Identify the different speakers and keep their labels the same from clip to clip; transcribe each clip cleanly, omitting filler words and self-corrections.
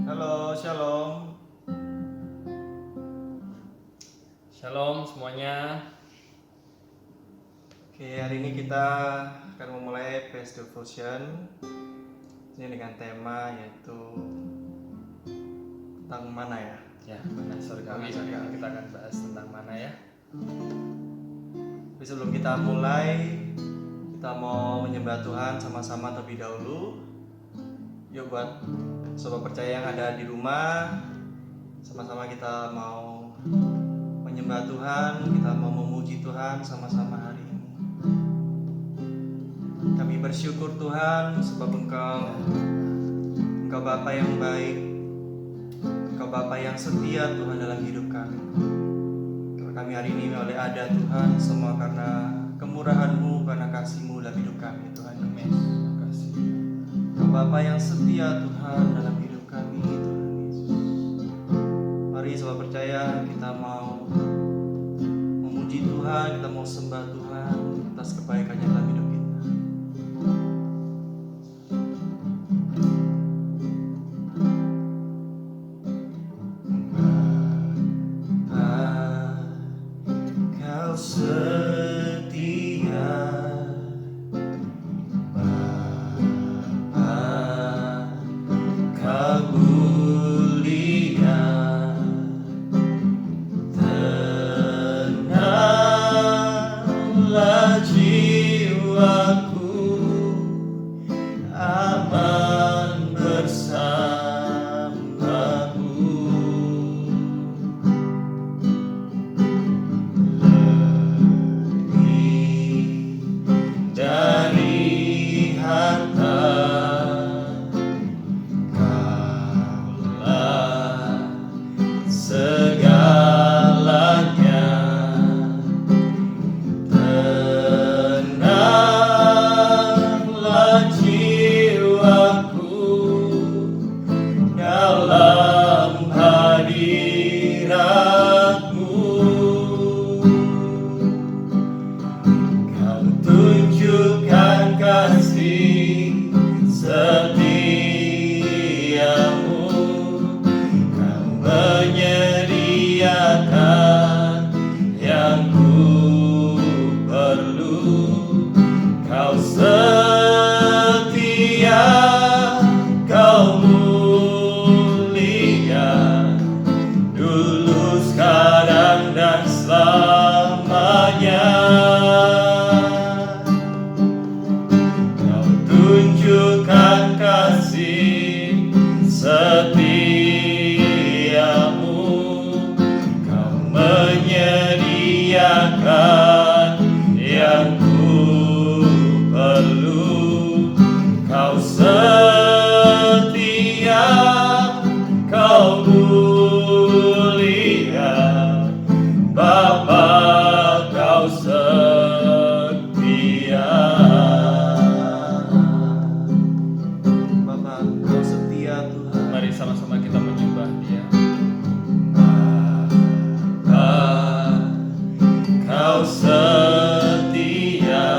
Speaker 1: Halo, shalom.
Speaker 2: Shalom semuanya.
Speaker 1: Oke, hari ini kita akan memulai Praise Devotion. Ini dengan tema yaitu tentang mana ya?
Speaker 2: Ya, mana surgawi. Hari ini kita akan bahas tentang mana ya.
Speaker 1: Tapi sebelum kita mulai, kita mau menyembah Tuhan sama-sama terlebih dahulu. Yuk buat sobat percaya yang ada di rumah, sama-sama kita mau menyembah Tuhan, kita mau memuji Tuhan sama-sama hari ini. Kami bersyukur Tuhan sebab Engkau Bapa yang baik, Engkau Bapa yang setia Tuhan dalam hidup kami. Kalau kami hari ini oleh ada Tuhan, semua karena kemurahan-Mu, karena kasih-Mu dalam hidup kami Tuhan. Amin. Kasih. Engkau Bapa yang setia Tuhan dalam hidup kami Tuhan Yesus. Mari sobat percaya kita mau memuji Tuhan, kita mau sembah Tuhan atas kebaikannya dalam hidup kita. Kau setia, Bapa, Kau mulia, tenanglah jiwaku, aman bersamamu. Dari harta Kaulah segalanya, tenanglah jiwaku dalam hadirat-Mu. Kau tunjukkan kasih setiamu, Kau menyediakan yang ku perlu. Kau setia, Kau mulia, dulu, sekarang, dan selamanya. Kau tunjukkan kasih setiamu, Kau menyediakan yang ku perlu. Kau setia, Kau mulia, Bapa, Kau setia. Bapa, Kau setia Tuhan.
Speaker 2: Mari sama-sama kita menyembah Dia.
Speaker 1: Bapa, Kau setia,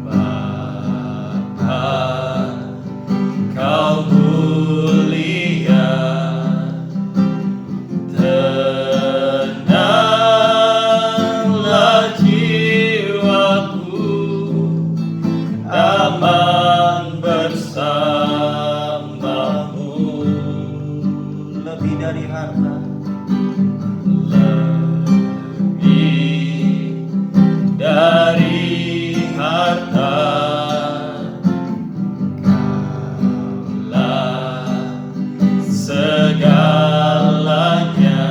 Speaker 1: Bapa, Kau mulia, tenanglah jiwaku, aman bersamamu. Lebih dari harta, lebih dari harta, Kaulah segalanya,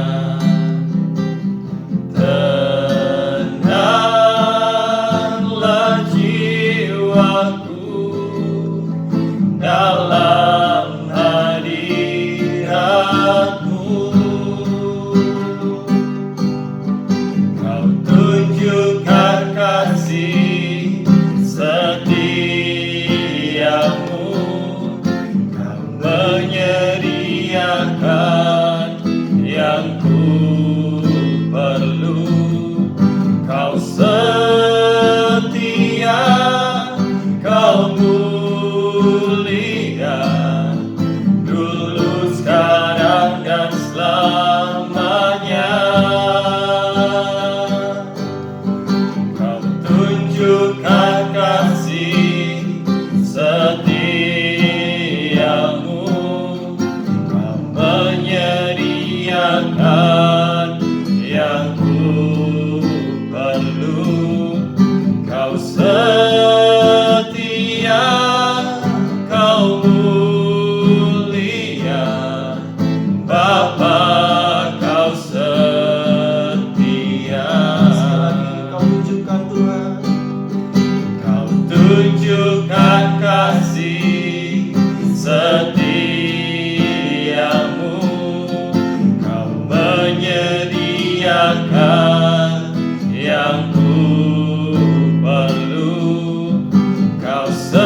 Speaker 1: tenanglah jiwaku dalam hadirat-Mu. Kau tunjukkan kasih setiamu, Kau menyediakan yang ku perlu. Kau setia, Kau mulia,
Speaker 2: selamanya. Kau tunjukkan kasih setiamu, Kau menyediakan yang ku perlu. Kau setia, Kau mulia, Bapa, Kau setia.
Speaker 1: Kau tunjukkan Tuhan,
Speaker 2: Kau tunjukkan kasih setiamu, Kau menyediakan yang ku perlu. Kau setia,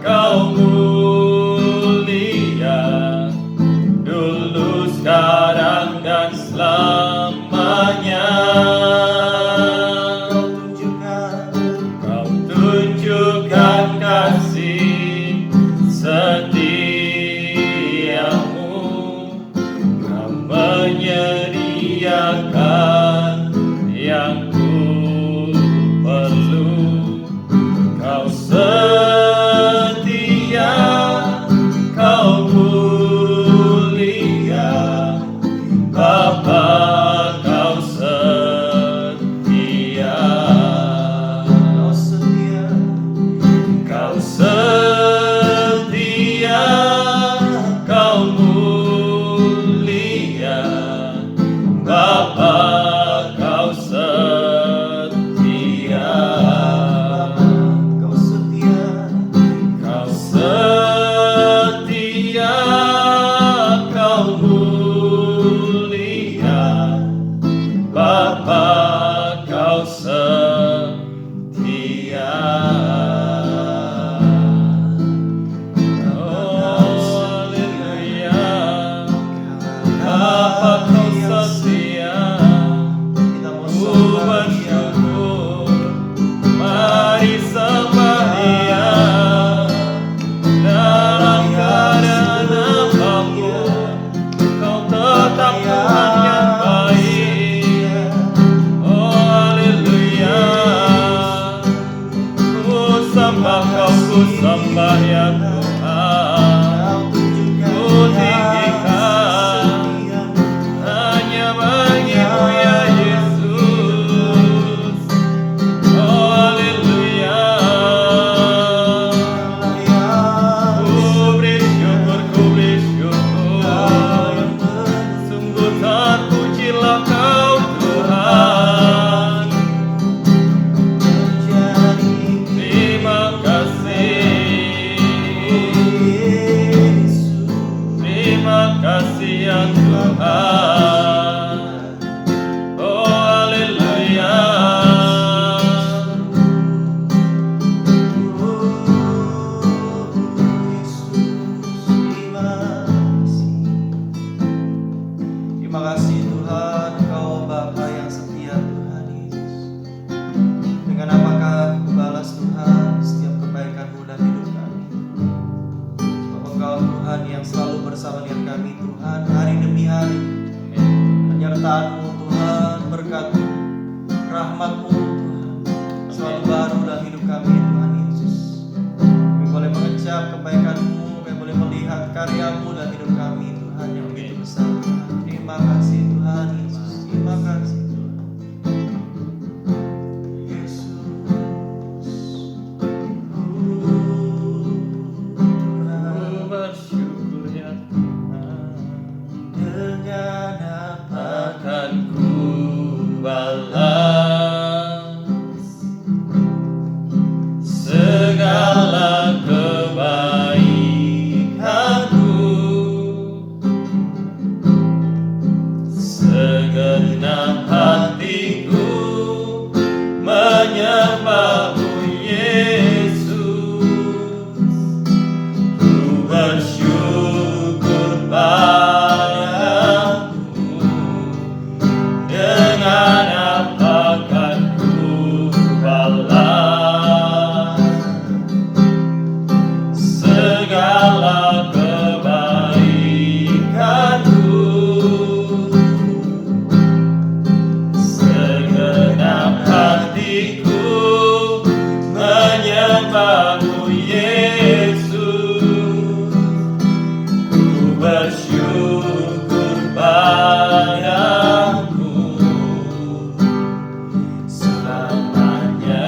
Speaker 2: Kau mulia, dulu, sekarang, dan selamanya. Kau tunjukkan kasih setiamu, Kau menyediakan yang ku perlu. Kau setia, Kau mulia, Bapa, Kau setia.
Speaker 1: Kau setia,
Speaker 2: Kau setia, Kau mulia, Bapa, Kau setia.
Speaker 1: Kau setia,
Speaker 2: Kau setia, Kau mulia, Bapa, Kau setia. Oh, haleluya, Bapa, Kau setia.
Speaker 1: kita mau
Speaker 2: Ku
Speaker 1: sembah Dia.
Speaker 2: bersyukur, mari sembah Dia. Dalam keadaan apapun, Kau tetap Tuhan yang baik. Oh, haleluya, ku sembah Kau, ku sembah ya Tuhan. Ku tinggikan hanya bagi-Mu ya Yesus. Oh, haleluya, ku beri syukur, sungguh terpujilah Kau Tuhan. Terima kasih, terima kasih ya Tuhan. Oh, haleluya,
Speaker 1: Terima kasih Tuhan, Engkau Bapa yang setia Tuhan Yesus. Dengan apakah aku balas Tuhan setiap kebaikan-Mu dalam hidup kami. Sebab Engkau Tuhan yang selalu bersama dengan kami Tuhan, hari demi hari. Penyertaan-Mu Tuhan, berkat-Mu, rahmat-Mu Tuhan, selalu baru dalam hidup kami Tuhan Yesus. Kami boleh mengecap kebaikan-Mu, kami boleh melihat karya-Mu dalam hidup kami Tuhan yang begitu besar Tuhan. Terima kasih Tuhan Yesus, terima kasih Tuhan Yesus.
Speaker 2: ku bersyukur ya Tuhan.
Speaker 1: Dengan apa
Speaker 2: Akan ku balas segala kebaikan-Mu. bersyukur padamu selamanya.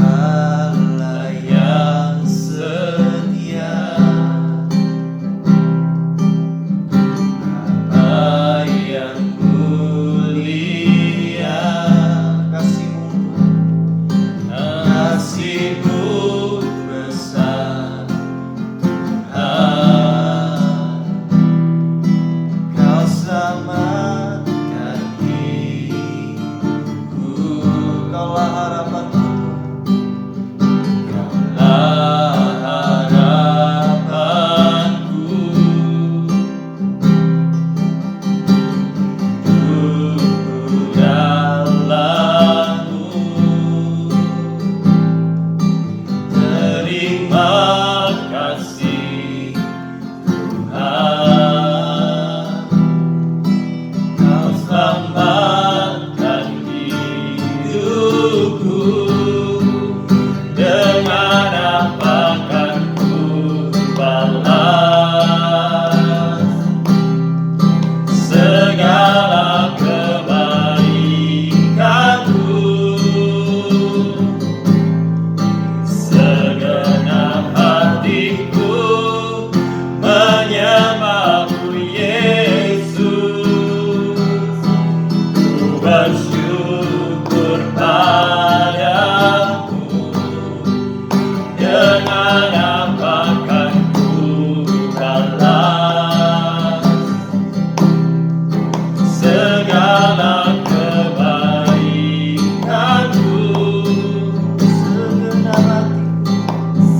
Speaker 1: Allah yang setia, Bapa yang mulia, kasih-Mu besar Tuhan. Kau selamatkan hidupku, Kaulah harapanku, Kaulah harapanku. Dalammu terima kasih Tuhan, Kau selamatkan hidupku. Dengan apa kan ku balas segala kebaikanmu? Segenap hatiku menyembah-Mu Yesus. Ku bersyukur padamu. Dengan apa kan ku balas segala kebaikanmu?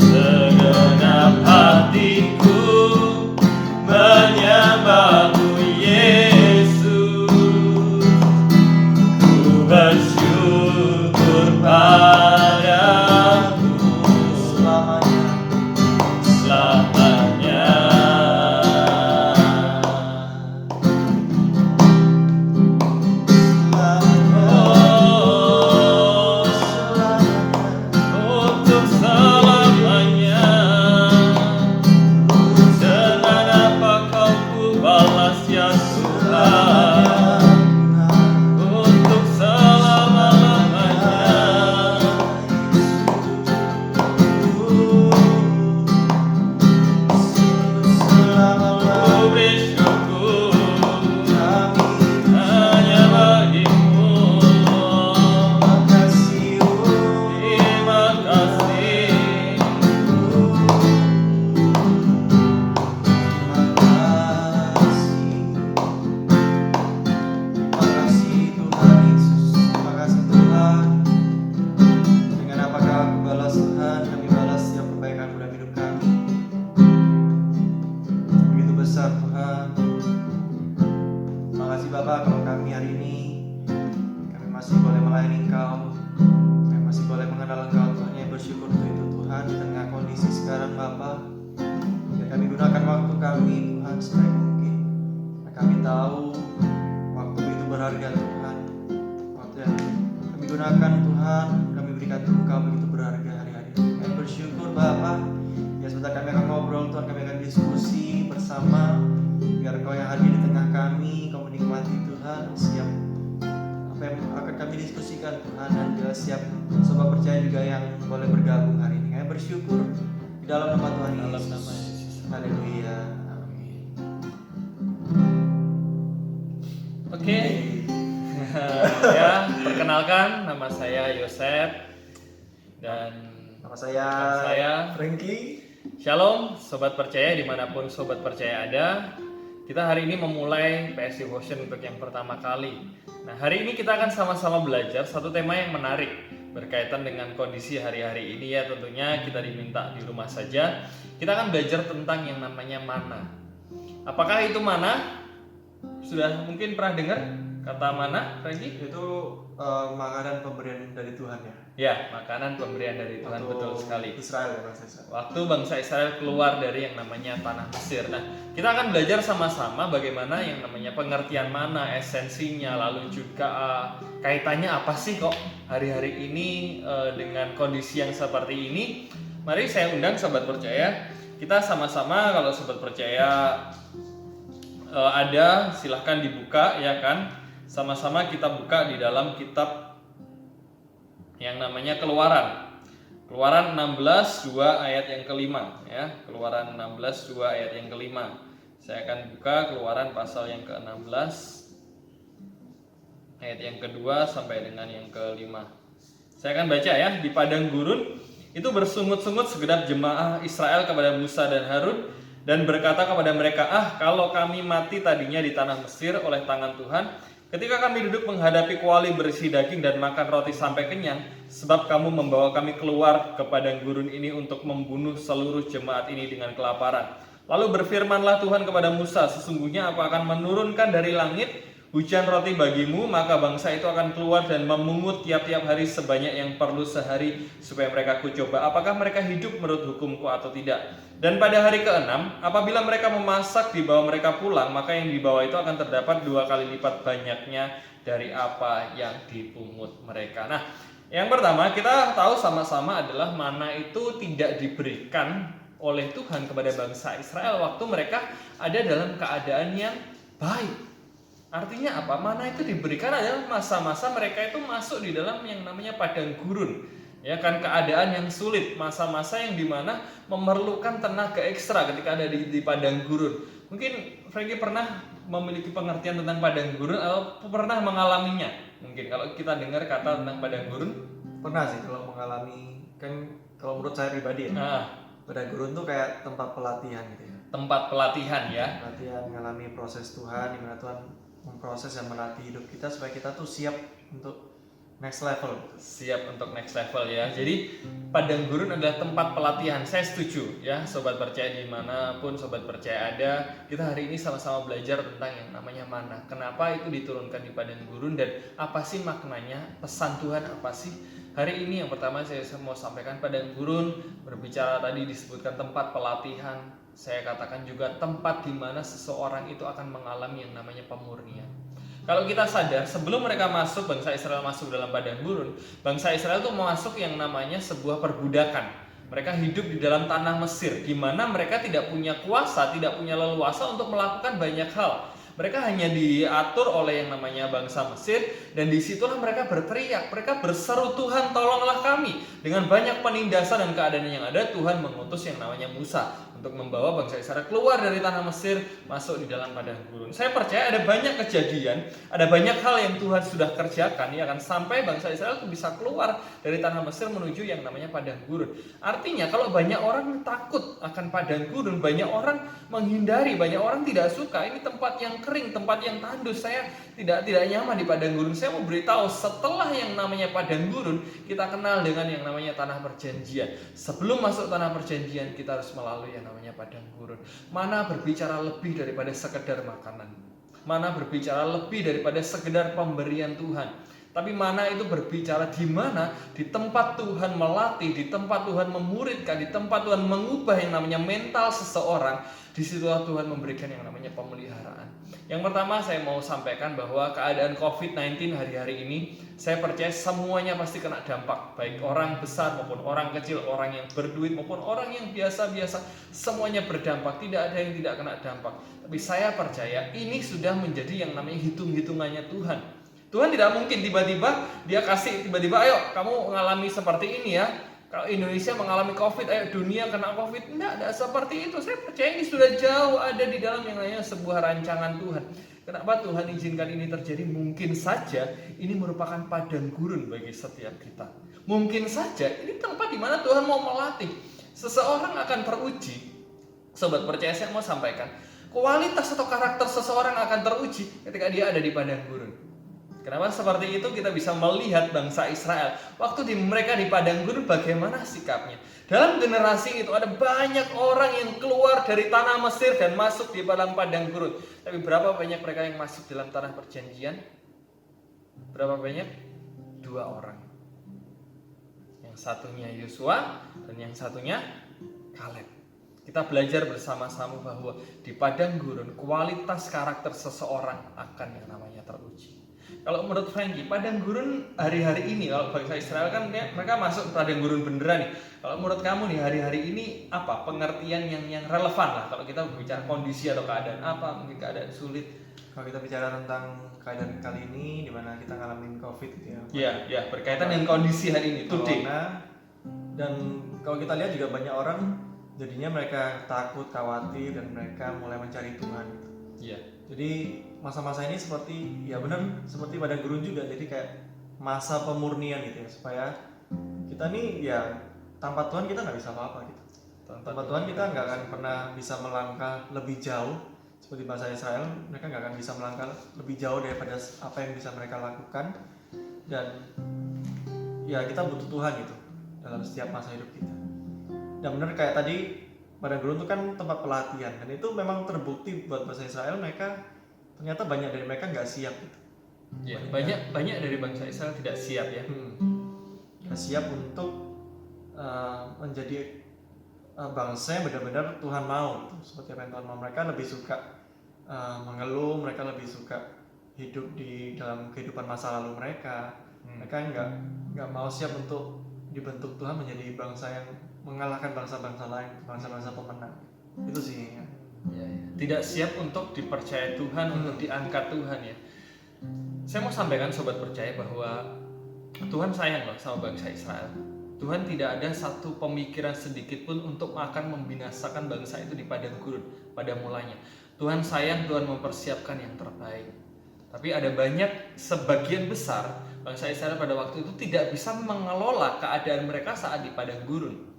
Speaker 1: Segenap hatiku menyembah-Mu Yesus. Ku bersyukur padamu selamanya. Untuk selamanya. Dengan apa Kau ku balas ya Tuhan? Untuk selama-lamanya. Ku bersyukur hanya bagi-Mu. Terima kasih. Terima kasih Tuhan Yesus, terima kasih Tuhan. Dengan apakah aku balas Tuhan, kami balas setiap kebaikan-Mu dalam hidup kami. Begitu besar Tuhan. Terima kasih Bapa, kalau kami hari ini kami masih boleh melayani Engkau, kami masih boleh mengenal Engkau Tuhan. Yang bersyukur untuk itu Tuhan. Di tengah kondisi sekarang Bapa, biar kami gunakan waktu kami Tuhan sebaik mungkin. Karena kami tahu waktu itu berharga Tuhan. Waktu yang kami gunakan Tuhan, kami berikan untuk Engkau begitu berharga hari-hari. Kami bersyukur Bapa. Ya sebentar kami akan ngobrol Tuhan, kami akan diskusi bersama. Biar Kau yang hadir di tengah kami, Kau menikmati Tuhan siap apa yang akan kami diskusikan Tuhan. Dan juga siap sobat percaya juga yang boleh bergabung hari ini. Kami bersyukur di dalam nama Tuhan
Speaker 2: Dalam
Speaker 1: Yesus.
Speaker 2: nama Yesus.
Speaker 1: Haleluya. Amin.
Speaker 2: Oke. Ya, perkenalkan nama saya Yosef dan
Speaker 1: Nama saya
Speaker 2: Frankie. Shalom sobat percaya dimanapun sobat percaya ada. Kita hari ini memulai PS Devotion untuk yang pertama kali. Nah, hari ini kita akan sama-sama belajar satu tema yang menarik berkaitan dengan kondisi hari-hari ini ya. Tentunya kita diminta di rumah saja. Kita akan belajar tentang yang namanya mana. Apakah itu mana? Sudah mungkin pernah dengar? Kata mana, Franky?
Speaker 1: Itu makanan pemberian dari Tuhan ya.
Speaker 2: Ya, makanan pemberian dari Tuhan,
Speaker 1: Waktu
Speaker 2: betul sekali.
Speaker 1: Israel ya, bangsa Israel.
Speaker 2: Waktu bangsa Israel keluar dari yang namanya tanah Mesir. Nah, kita akan belajar sama-sama bagaimana yang namanya pengertian mana, esensinya, lalu juga kaitannya apa sih kok hari-hari ini dengan kondisi yang seperti ini. Mari saya undang sobat percaya, kita sama-sama kalau sobat percaya ada, silahkan dibuka ya kan. Sama-sama kita buka di dalam kitab yang namanya Keluaran. Keluaran 16 2 ayat yang kelima ya. Keluaran 16 2 ayat yang kelima. Saya akan buka Keluaran pasal yang ke-16 ayat yang kedua sampai dengan yang kelima. Saya akan baca ya. Di padang gurun itu bersungut-sungut segenap jemaah Israel kepada Musa dan Harun dan berkata kepada mereka, kalau kami mati tadinya di tanah Mesir oleh tangan Tuhan, ketika kami duduk menghadapi kuali berisi daging dan makan roti sampai kenyang, sebab kamu membawa kami keluar ke padang gurun ini untuk membunuh seluruh jemaat ini dengan kelaparan. Lalu berfirmanlah Tuhan kepada Musa, sesungguhnya aku akan menurunkan dari langit hujan roti bagimu, maka bangsa itu akan keluar dan memungut tiap-tiap hari sebanyak yang perlu sehari, supaya mereka kucoba apakah mereka hidup menurut hukumku atau tidak. Dan pada hari ke-6, apabila mereka memasak dibawa mereka pulang, maka yang dibawa itu akan terdapat 2 kali lipat banyaknya dari apa yang dipungut mereka. Nah, yang pertama kita tahu sama-sama adalah mana itu tidak diberikan oleh Tuhan kepada bangsa Israel waktu mereka ada dalam keadaan yang baik. Artinya apa? Mana itu diberikan adalah masa-masa mereka itu masuk di dalam yang namanya padang gurun. Ya kan, keadaan yang sulit, masa-masa yang dimana memerlukan tenaga ekstra ketika ada di padang gurun. Mungkin Franky pernah memiliki pengertian tentang padang gurun atau pernah mengalaminya. Mungkin kalau kita dengar kata tentang padang gurun,
Speaker 1: Pernah sih kalau mengalami, kan kalau menurut saya pribadi ya. Padang gurun tuh kayak tempat pelatihan gitu ya.
Speaker 2: Tempat pelatihan ya.
Speaker 1: Pelatihan, mengalami proses Tuhan, di mana Tuhan memproses dan melatih hidup kita supaya kita tuh siap untuk next level.
Speaker 2: Siap untuk next level ya. Jadi padang gurun adalah tempat pelatihan. Saya setuju ya, sobat percaya dimanapun sobat percaya ada. Kita hari ini sama-sama belajar tentang yang namanya mana. Kenapa itu diturunkan di padang gurun dan apa sih maknanya? Pesan Tuhan apa sih? Hari ini yang pertama saya mau sampaikan, padang gurun berbicara tadi disebutkan tempat pelatihan. Saya katakan juga tempat di mana seseorang itu akan mengalami yang namanya pemurnian. Kalau kita sadar, sebelum mereka masuk, bangsa Israel masuk dalam padang gurun, bangsa Israel itu masuk yang namanya sebuah perbudakan. Mereka hidup di dalam tanah Mesir, di mana mereka tidak punya kuasa, tidak punya leluasa untuk melakukan banyak hal. Mereka hanya diatur oleh yang namanya bangsa Mesir, dan disitulah mereka berteriak, mereka berseru, Tuhan tolonglah kami. Dengan banyak penindasan dan keadaan yang ada, Tuhan mengutus yang namanya Musa untuk membawa bangsa Israel keluar dari tanah Mesir, masuk di dalam padang gurun. Saya percaya ada banyak kejadian, ada banyak hal yang Tuhan sudah kerjakan, ya kan, sampai bangsa Israel itu bisa keluar dari tanah Mesir menuju yang namanya padang gurun. Artinya kalau banyak orang takut akan padang gurun, banyak orang menghindari, banyak orang tidak suka, ini tempat yang kering, tempat yang tandus, saya tidak nyaman di padang gurun. Saya mau beritahu, setelah yang namanya padang gurun, kita kenal dengan yang namanya tanah perjanjian. Sebelum masuk tanah perjanjian, kita harus melalui yang namanya padang gurun. Mana berbicara lebih daripada sekedar makanan, mana berbicara lebih daripada sekedar pemberian Tuhan, tapi mana itu berbicara di mana di tempat Tuhan melatih, di tempat Tuhan memuridkan, di tempat Tuhan mengubah yang namanya mental seseorang. Di situ Tuhan memberikan yang namanya pemeliharaan. Yang pertama saya mau sampaikan bahwa keadaan COVID-19 hari-hari ini, saya percaya semuanya pasti kena dampak. Baik orang besar maupun orang kecil, orang yang berduit maupun orang yang biasa-biasa, semuanya berdampak. Tidak ada yang tidak kena dampak. Tapi saya percaya ini sudah menjadi yang namanya hitung-hitungannya Tuhan. Tuhan tidak mungkin tiba-tiba dia kasih, tiba-tiba ayo kamu mengalami seperti ini ya. Kalau Indonesia mengalami COVID, ayo dunia kena COVID. Tidak seperti itu. Saya percaya ini sudah jauh ada di dalam yang namanya sebuah rancangan Tuhan. Kenapa Tuhan izinkan ini terjadi? Mungkin saja ini merupakan padang gurun bagi setiap kita. Mungkin saja ini tempat di mana Tuhan mau melatih. Seseorang akan teruji. Sobat percaya, saya mau sampaikan, kualitas atau karakter seseorang akan teruji ketika dia ada di padang gurun. Kenapa seperti itu? Kita bisa melihat bangsa Israel waktu mereka di padang gurun bagaimana sikapnya. Dalam generasi itu ada banyak orang yang keluar dari tanah Mesir dan masuk di dalam padang gurun. Tapi berapa banyak mereka yang masuk dalam tanah perjanjian? Berapa banyak? 2 orang. Yang satunya Yosua dan yang satunya Kaleb. Kita belajar bersama-sama bahwa di padang gurun kualitas karakter seseorang akan yang namanya teruji. Kalau menurut Frankie, padang gurun hari-hari ini, kalau bangsa Israel kan mereka masuk padang gurun beneran nih. Kalau menurut kamu nih hari-hari ini apa pengertian yang relevan lah kalau kita berbicara kondisi atau keadaan apa, mungkin keadaan sulit.
Speaker 1: Kalau kita bicara tentang keadaan kali ini di mana kita ngalamin COVID gitu ya.
Speaker 2: Iya, berkaitan dengan kondisi hari ini, today.
Speaker 1: Corona. Dan kalau kita lihat juga banyak orang jadinya mereka takut, khawatir, dan mereka mulai mencari Tuhan gitu.
Speaker 2: Iya.
Speaker 1: Jadi masa-masa ini seperti ya benar seperti padang gurun juga, jadi kayak masa pemurnian gitu ya, supaya kita nih ya tanpa Tuhan kita nggak bisa apa-apa gitu. Tanpa Tuhan kita nggak akan pernah bisa melangkah lebih jauh seperti bangsa Israel. Mereka nggak akan bisa melangkah lebih jauh daripada apa yang bisa mereka lakukan, dan ya kita butuh Tuhan gitu dalam setiap masa hidup kita. Dan benar kayak tadi padang gurun itu kan tempat pelatihan, dan itu memang terbukti buat bangsa Israel, mereka ternyata banyak dari mereka nggak siap gitu.
Speaker 2: Ya, banyak dari bangsa Israel tidak siap ya.
Speaker 1: Nggak siap untuk menjadi bangsa yang benar-benar Tuhan mau gitu. Seperti apa yang Tuhan mau. Mereka lebih suka mengeluh, mereka lebih suka hidup di dalam kehidupan masa lalu mereka. Mereka nggak mau siap untuk dibentuk Tuhan menjadi bangsa yang mengalahkan bangsa-bangsa lain, bangsa-bangsa pemenang. Itu sih ya.
Speaker 2: Tidak siap untuk dipercaya Tuhan, untuk diangkat Tuhan ya. Saya mau sampaikan sobat percaya bahwa Tuhan sayang loh sama bangsa Israel. Tuhan tidak ada satu pemikiran sedikit pun untuk akan membinasakan bangsa itu di padang gurun pada mulanya. Tuhan sayang, Tuhan mempersiapkan yang terbaik. Tapi ada banyak, sebagian besar bangsa Israel pada waktu itu tidak bisa mengelola keadaan mereka saat di padang gurun.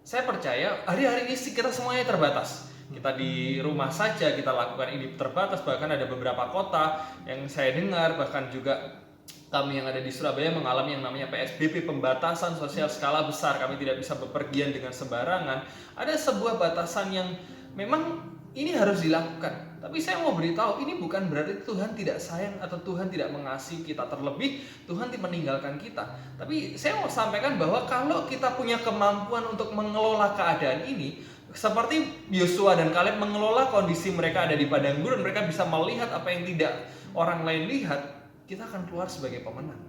Speaker 2: Saya percaya hari-hari ini kita semuanya terbatas. Kita di rumah saja kita lakukan ini terbatas, bahkan ada beberapa kota yang saya dengar, bahkan juga kami yang ada di Surabaya mengalami yang namanya PSBB, pembatasan sosial skala besar. Kami tidak bisa bepergian dengan sembarangan. Ada sebuah batasan yang memang ini harus dilakukan. Tapi saya mau beritahu, ini bukan berarti Tuhan tidak sayang atau Tuhan tidak mengasihi kita. Terlebih Tuhan tidak meninggalkan kita. Tapi saya mau sampaikan bahwa kalau kita punya kemampuan untuk mengelola keadaan ini, seperti Yosua dan Kaleb mengelola kondisi mereka ada di padang gurun, mereka bisa melihat apa yang tidak orang lain lihat, kita akan keluar sebagai pemenang.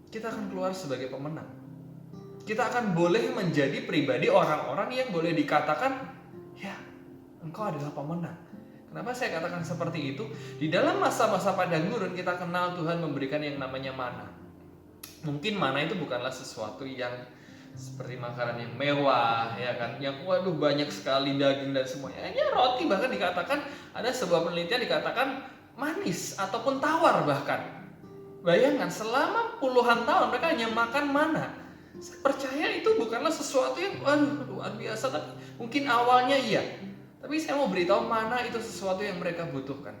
Speaker 2: Kita akan keluar sebagai pemenang. Kita akan boleh menjadi pribadi orang-orang yang boleh dikatakan, ya, engkau adalah pemenang. Kenapa saya katakan seperti itu? Di dalam masa-masa padang gurun kita kenal Tuhan memberikan yang namanya mana. Mungkin mana itu bukanlah sesuatu yang seperti makanan yang mewah, ya kan? Yang waduh banyak sekali daging dan semuanya. Hanya roti, bahkan dikatakan ada sebuah penelitian dikatakan manis ataupun tawar bahkan. Bayangkan selama puluhan tahun mereka hanya makan mana. Saya percaya itu bukanlah sesuatu yang luar biasa, tapi mungkin awalnya iya. Tapi saya mau beritahu mana itu sesuatu yang mereka butuhkan.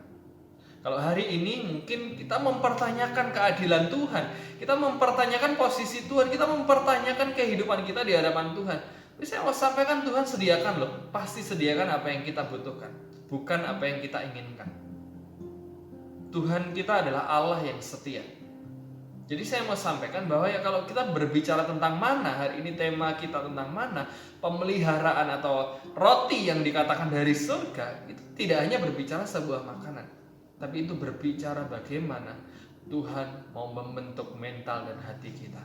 Speaker 2: Kalau hari ini mungkin kita mempertanyakan keadilan Tuhan, kita mempertanyakan posisi Tuhan, kita mempertanyakan kehidupan kita di hadapan Tuhan. Tapi saya mau sampaikan Tuhan sediakan loh, pasti sediakan apa yang kita butuhkan, bukan apa yang kita inginkan. Tuhan kita adalah Allah yang setia. Jadi saya mau sampaikan bahwa ya kalau kita berbicara tentang mana, hari ini tema kita tentang mana, pemeliharaan atau roti yang dikatakan dari surga, itu tidak hanya berbicara sebuah makanan, tapi itu berbicara bagaimana Tuhan mau membentuk mental dan hati kita.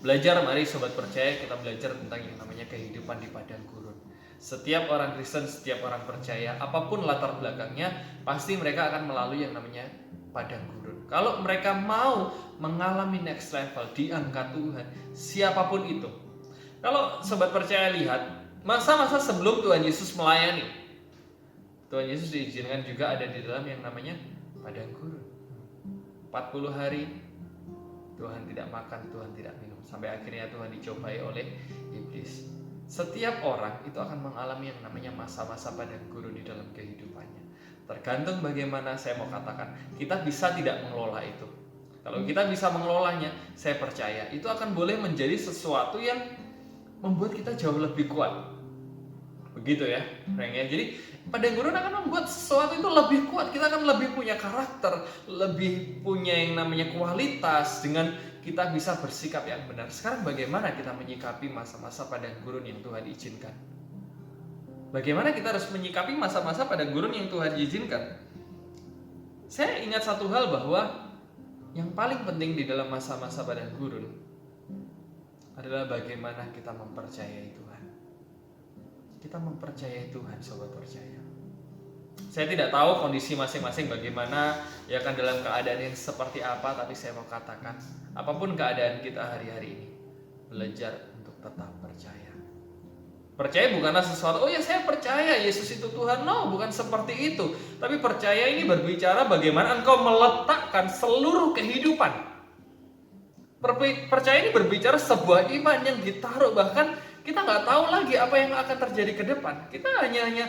Speaker 2: Belajar, mari sobat percaya, kita belajar tentang yang namanya kehidupan di padang gurun. Setiap orang Kristen, setiap orang percaya, apapun latar belakangnya, pasti mereka akan melalui yang namanya padang gurun. Kalau mereka mau mengalami next level, diangkat Tuhan, siapapun itu. Kalau sobat percaya lihat, masa-masa sebelum Tuhan Yesus melayani, Tuhan Yesus diizinkan juga ada di dalam yang namanya padang gurun. 40 hari Tuhan tidak makan, Tuhan tidak minum, sampai akhirnya Tuhan dicobai oleh iblis. Setiap orang itu akan mengalami yang namanya masa-masa padang gurun di dalam kehidupannya. Tergantung bagaimana, saya mau katakan, kita bisa tidak mengelola itu. Kalau kita bisa mengelolanya, saya percaya itu akan boleh menjadi sesuatu yang membuat kita jauh lebih kuat. Begitu ya, Frank ya. Jadi padang gurun akan membuat sesuatu itu lebih kuat. Kita akan lebih punya karakter, lebih punya yang namanya kualitas dengan kita bisa bersikap yang benar. Sekarang bagaimana kita menyikapi masa-masa padang gurun yang Tuhan izinkan? Bagaimana kita harus menyikapi masa-masa padang gurun yang Tuhan izinkan? Saya ingat satu hal bahwa yang paling penting di dalam masa-masa padang gurun adalah bagaimana kita mempercayai Tuhan. Kita mempercayai Tuhan, sobat percaya. Saya tidak tahu kondisi masing-masing bagaimana, ya kan, dalam keadaan yang seperti apa, tapi saya mau katakan, apapun keadaan kita hari-hari ini, belajar untuk tetap percaya. Percaya bukanlah sesuatu, oh ya saya percaya Yesus itu Tuhan. No, bukan seperti itu. Tapi percaya ini berbicara bagaimana engkau meletakkan seluruh kehidupan. Percaya ini berbicara sebuah iman yang ditaruh, bahkan kita nggak tahu lagi apa yang akan terjadi ke depan. Kita hanya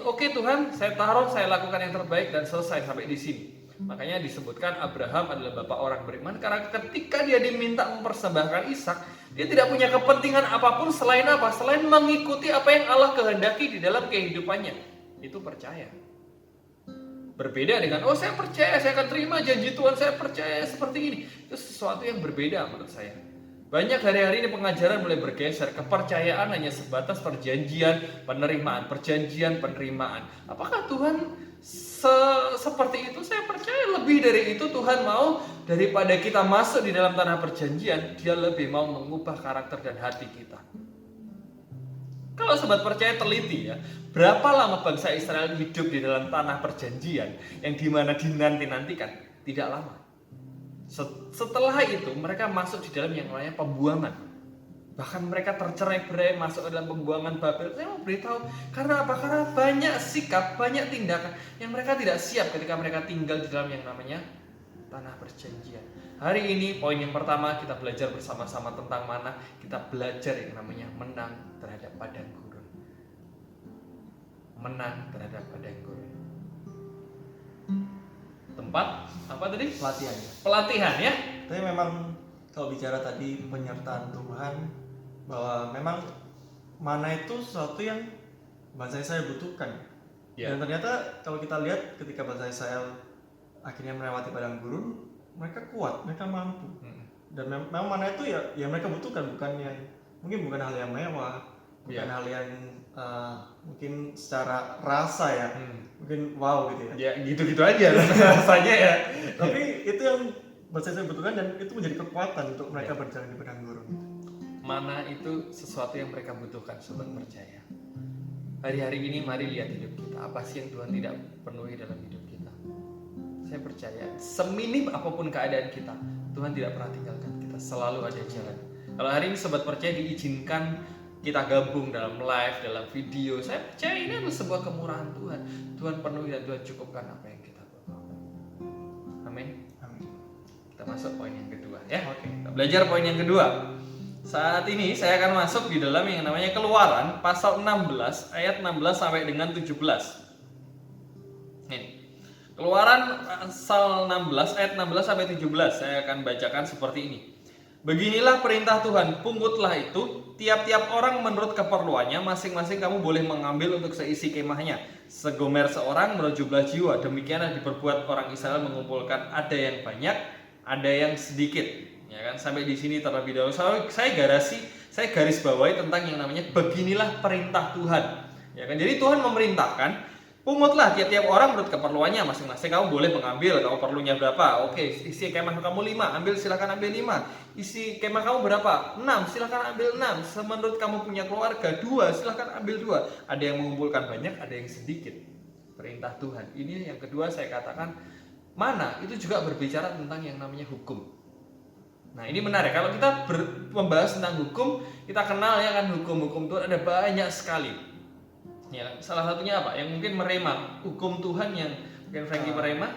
Speaker 2: oke, Tuhan, saya taruh, saya lakukan yang terbaik dan selesai sampai di sini. Makanya disebutkan Abraham adalah bapak orang beriman karena ketika dia diminta mempersembahkan Ishak, dia tidak punya kepentingan apapun selain apa? Selain mengikuti apa yang Allah kehendaki di dalam kehidupannya. Itu percaya. Berbeda dengan, oh saya percaya, saya akan terima janji Tuhan, saya percaya seperti ini. Itu sesuatu yang berbeda menurut saya. Banyak hari-hari ini pengajaran mulai bergeser. Kepercayaan hanya sebatas perjanjian, penerimaan, perjanjian, penerimaan. Apakah Tuhan seperti itu? Saya percaya lebih dari itu. Tuhan mau daripada kita masuk di dalam tanah perjanjian, Dia lebih mau mengubah karakter dan hati kita. Kalau sobat percaya teliti ya, berapa lama bangsa Israel hidup di dalam tanah perjanjian yang dimana dinanti-nantikan? Tidak lama. Setelah itu mereka masuk di dalam yang namanya pembuangan. Bahkan mereka tercerai-berai masuk ke dalam pembuangan Babel. Saya mau beritahu, karena apa? Karena banyak sikap, banyak tindakan yang mereka tidak siap ketika mereka tinggal di dalam yang namanya tanah perjanjian. Hari ini poin yang pertama kita belajar bersama-sama tentang mana. Kita belajar yang namanya menang terhadap padang gurun. Menang terhadap padang gurun. Tempat apa tadi?
Speaker 1: Pelatihan ya.
Speaker 2: Pelatihan ya.
Speaker 1: Tapi memang kalau bicara tadi penyertaan Tuhan, bahwa memang mana itu sesuatu yang bangsa Israel butuhkan.
Speaker 2: Ya.
Speaker 1: Dan ternyata kalau kita lihat ketika bangsa Israel akhirnya melewati padang gurun, mereka kuat, mereka mampu. Dan memang mana itu ya mereka butuhkan, bukan hal yang mewah, bukan hal yang mungkin secara rasa ya, mungkin wow gitu ya.
Speaker 2: Ya gitu-gitu aja rasanya ya.
Speaker 1: Tapi itu yang bangsa Israel butuhkan dan itu menjadi kekuatan untuk mereka berjalan di padang gurun.
Speaker 2: Mana itu sesuatu yang mereka butuhkan, sobat percaya. Hari-hari ini mari lihat hidup kita. Apa sih yang Tuhan tidak penuhi dalam hidup kita? Saya percaya seminim apapun keadaan kita, Tuhan tidak pernah tinggalkan kita. Selalu ada jalan. Kalau hari ini sobat percaya diizinkan kita gabung dalam live, dalam video, saya percaya ini adalah sebuah kemurahan Tuhan. Tuhan penuhi dan Tuhan cukupkan apa yang kita butuhkan. Amin.
Speaker 1: Amin.
Speaker 2: Kita masuk poin yang kedua ya.
Speaker 1: Oke.
Speaker 2: Kita belajar poin yang kedua. Saat ini saya akan masuk di dalam yang namanya Keluaran pasal 16 ayat 16 sampai dengan 17. Ini. Keluaran pasal 16 ayat 16 sampai 17. Saya akan bacakan seperti ini. Beginilah perintah Tuhan, pungutlah itu, tiap-tiap orang menurut keperluannya, masing-masing kamu boleh mengambil untuk seisi kemahnya. Segomer seorang menurut jumlah jiwa, demikianlah diperbuat orang Israel mengumpulkan, ada yang banyak, ada yang sedikit. Ya kan, sampai di sini terlebih dahulu saya garis bawahi tentang yang namanya beginilah perintah Tuhan. Ya kan, jadi Tuhan memerintahkan, pungutlah tiap-tiap orang menurut keperluannya, masing-masing kamu boleh mengambil, kamu perlunya berapa? Oke, isi kemah kamu 5, silakan ambil 5. Isi kemah kamu berapa? 6, silakan ambil 6. Menurut kamu punya keluarga 2, silakan ambil 2. Ada yang mengumpulkan banyak, ada yang sedikit. Perintah Tuhan. Ini yang kedua saya katakan, mana itu juga berbicara tentang yang namanya hukum. Nah ini menarik, kalau kita membahas tentang hukum, kita kenal ya kan, hukum-hukum Tuhan ada banyak sekali. Ya, salah satunya apa? Yang mungkin merema, hukum Tuhan yang mungkin Frankie merema.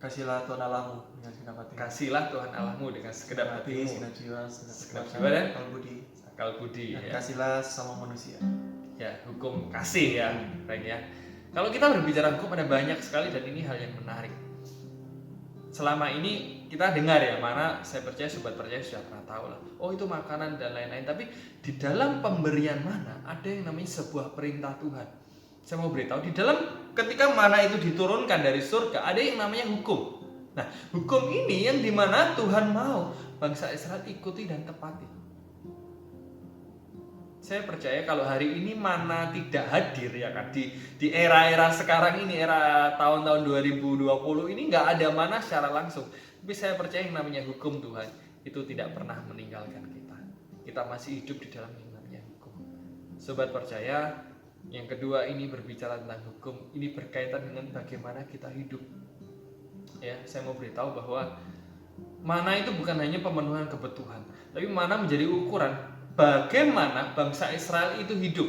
Speaker 1: Kasihlah Tuhan Allahmu dengan segenap hati.
Speaker 2: Kasihlah Tuhan Allahmu dengan segenap hatimu,
Speaker 1: segenap jiwa,
Speaker 2: segenap jiwa dan
Speaker 1: akal budi.
Speaker 2: ya.
Speaker 1: Kasihlah sama manusia.
Speaker 2: Ya, hukum kasih ya, Frank ya. Kalau kita berbicara hukum ada banyak sekali dan ini hal yang menarik. selama ini kita dengar ya, mana saya percaya sobat percaya sudah pernah tahu lah, oh itu makanan dan lain-lain. Tapi di dalam pemberian mana ada yang namanya sebuah perintah Tuhan. Saya mau beritahu, di dalam ketika mana itu diturunkan dari surga, ada yang namanya hukum. Nah, hukum ini yang dimana Tuhan mau bangsa Israel ikuti dan tepati. Saya percaya kalau hari ini mana tidak hadir ya kan, di era-era sekarang ini, era tahun-tahun 2020 ini nggak ada mana secara langsung. Tapi saya percaya yang namanya hukum Tuhan itu tidak pernah meninggalkan kita. Kita masih hidup di dalam yang namanya hukum. Sobat percaya, yang kedua ini berbicara tentang hukum, ini berkaitan dengan bagaimana kita hidup. Ya, saya mau beritahu bahwa mana itu bukan hanya pemenuhan kebutuhan, tapi mana menjadi ukuran bagaimana bangsa Israel itu hidup.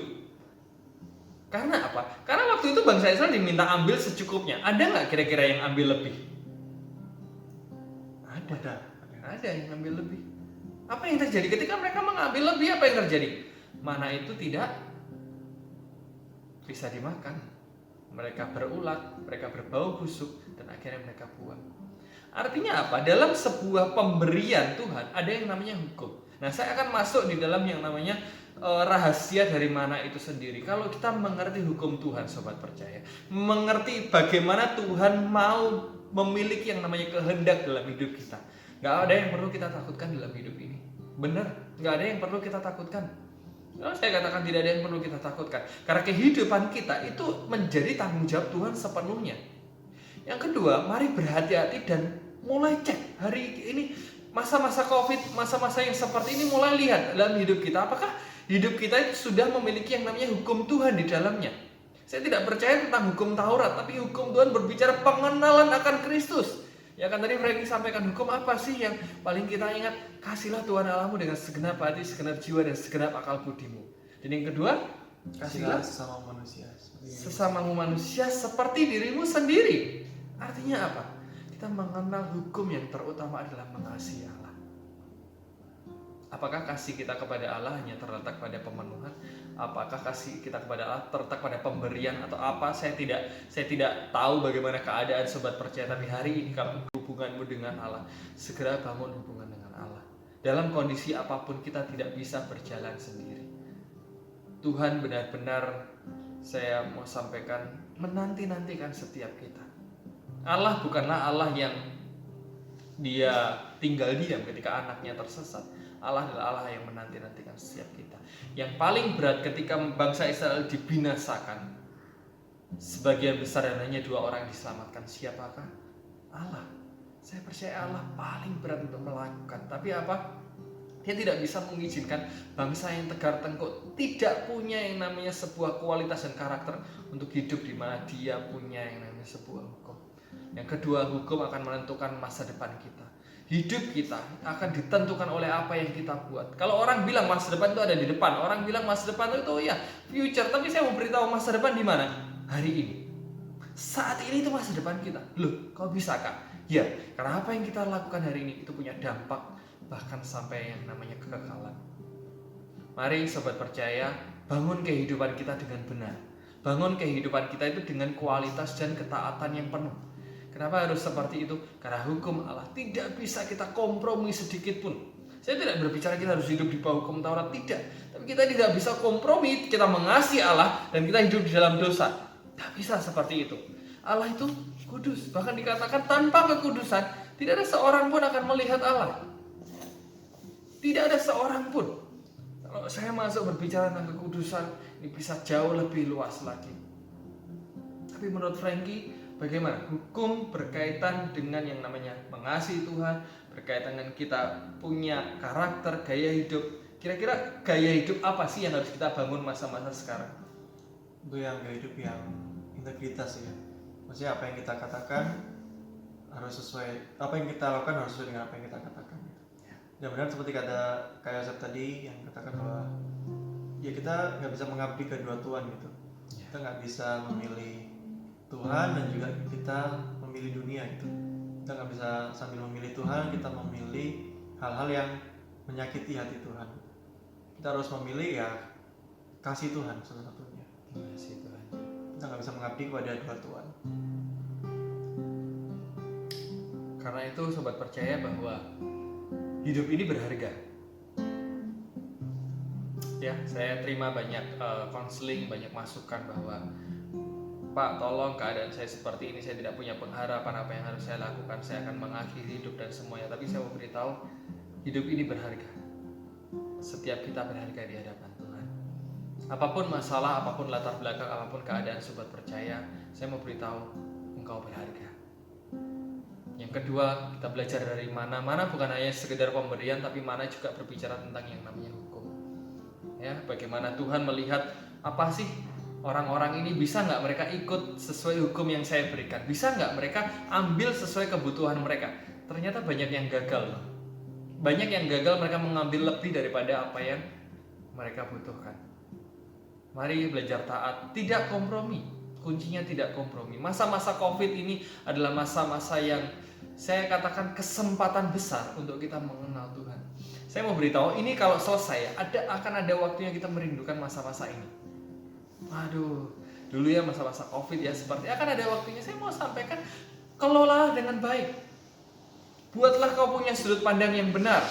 Speaker 2: Karena apa? Karena waktu itu bangsa Israel diminta ambil secukupnya. Ada nggak kira-kira yang ambil lebih? Ada yang ambil lebih. Apa yang terjadi ketika mereka mengambil lebih? Apa yang terjadi? Mana itu tidak bisa dimakan. Mereka berulat, mereka berbau busuk, dan akhirnya mereka buang. Artinya apa? Dalam sebuah pemberian Tuhan ada yang namanya hukum. Nah, saya akan masuk di dalam yang namanya rahasia dari mana itu sendiri. Kalau kita mengerti hukum Tuhan, sobat percaya, mengerti bagaimana Tuhan mau memiliki yang namanya kehendak dalam hidup kita, nggak ada yang perlu kita takutkan dalam hidup ini. Benar, nggak ada yang perlu kita takutkan. Kalau saya katakan tidak ada yang perlu kita takutkan, karena kehidupan kita itu menjadi tanggung jawab Tuhan sepenuhnya. Yang kedua, mari berhati-hati dan mulai cek hari ini, masa-masa COVID, masa-masa yang seperti ini, mulai lihat dalam hidup kita, apakah hidup kita itu sudah memiliki yang namanya hukum Tuhan di dalamnya. Saya tidak percaya tentang hukum Taurat, tapi hukum Tuhan berbicara pengenalan akan Kristus. Ya kan tadi Frankie sampaikan, hukum apa sih yang paling kita ingat? Kasihlah Tuhan Allahmu dengan segenap hati, segenap jiwa, dan segenap akal budimu. Dan yang kedua, kasihlah sesamamu manusia seperti dirimu sendiri. Artinya apa? Kita mengenal hukum yang terutama adalah mengasihi Allah. Apakah kasih kita kepada Allah hanya terletak pada pemenuhan? Apakah kasih kita kepada Allah terletak pada pemberian atau apa? Saya tidak tahu bagaimana keadaan sobat percaya, tapi hari ini kalau hubunganmu dengan Allah, segera bangun hubungan dengan Allah. Dalam kondisi apapun kita tidak bisa berjalan sendiri. Tuhan benar-benar, saya mau sampaikan, menanti-nantikan setiap kita. Allah bukanlah Allah yang dia tinggal diam ketika anaknya tersesat. Allah adalah Allah yang menanti-nantikan setiap kita. Yang paling berat ketika bangsa Israel dibinasakan, sebagian besar dan hanya 2 orang diselamatkan. Siapakah? Allah. Saya percaya Allah paling berat untuk melakukan. Tapi apa? Dia tidak bisa mengizinkan bangsa yang tegar tengkuk, tidak punya yang namanya sebuah kualitas dan karakter untuk hidup di mana dia punya yang namanya sebuah hukum. Yang kedua, hukum akan menentukan masa depan kita. Hidup kita akan ditentukan oleh apa yang kita buat. Kalau orang bilang masa depan itu ada di depan, orang bilang masa depan itu ya future, tapi saya mau beritahu masa depan di mana? Hari ini. Saat ini itu masa depan kita. Loh, kok bisa Kak? Ya, karena apa yang kita lakukan hari ini itu punya dampak bahkan sampai yang namanya kekekalan. Mari sobat percaya, bangun kehidupan kita dengan benar. Bangun kehidupan kita itu dengan kualitas dan ketaatan yang penuh. Kenapa harus seperti itu? Karena hukum Allah tidak bisa kita kompromi sedikit pun. Saya tidak berbicara kita harus hidup di bawah hukum Taurat, tidak. Tapi kita tidak bisa kompromi, kita mengasihi Allah dan kita hidup di dalam dosa. Tidak bisa seperti itu. Allah itu kudus. Bahkan dikatakan tanpa kekudusan, tidak ada seorang pun akan melihat Allah. Tidak ada seorang pun. Kalau saya masuk berbicara tentang kekudusan, ini bisa jauh lebih luas lagi. Tapi menurut Frankie, bagaimana? Hukum berkaitan dengan yang namanya mengasihi Tuhan, berkaitan dengan kita punya karakter, gaya hidup. Kira-kira gaya hidup apa sih yang harus kita bangun masa-masa sekarang?
Speaker 1: Itu yang gaya hidup yang integritas ya. Maksudnya apa yang kita katakan harus sesuai, apa yang kita lakukan harus sesuai dengan apa yang kita katakan. Dan benar seperti kata kayak Yosef tadi yang katakan bahwa ya kita nggak bisa mengabdi ke dua Tuhan gitu. Kita nggak bisa memilih Tuhan dan juga kita memilih dunia gitu. Kita nggak bisa sambil memilih Tuhan kita memilih hal-hal yang menyakiti hati Tuhan. Kita harus memilih ya kasih Tuhan satu-satunya.
Speaker 2: Kasih Tuhan.
Speaker 1: Kita nggak bisa mengabdi kepada dua Tuhan.
Speaker 2: Karena itu sobat percaya bahwa hidup ini berharga. Ya, saya terima banyak konseling, banyak masukan bahwa Pak, tolong keadaan saya seperti ini, saya tidak punya pengharapan apa yang harus saya lakukan, saya akan mengakhiri hidup dan semuanya. Tapi saya mau beritahu, hidup ini berharga. Setiap kita berharga di hadapan Tuhan. Apapun masalah, apapun latar belakang, apapun keadaan sobat percaya, saya mau beritahu, engkau berharga. Yang kedua, kita belajar dari mana. Mana bukan hanya sekedar pemberian, tapi mana juga berbicara tentang yang namanya hukum. Ya, bagaimana Tuhan melihat apa sih orang-orang ini, bisa nggak mereka ikut sesuai hukum yang saya berikan? Bisa nggak mereka ambil sesuai kebutuhan mereka? Ternyata banyak yang gagal. Banyak yang gagal, mereka mengambil lebih daripada apa yang mereka butuhkan. Mari belajar taat, tidak kompromi. Kuncinya tidak kompromi. Masa-masa COVID ini adalah masa-masa yang saya katakan kesempatan besar untuk kita mengenal Tuhan. Saya mau beritahu, ini kalau selesai akan ada waktunya kita merindukan masa-masa ini. Aduh, dulu ya masa-masa COVID ya, seperti akan ada waktunya. Saya mau sampaikan, kelola dengan baik. Buatlah kau punya sudut pandang yang benar.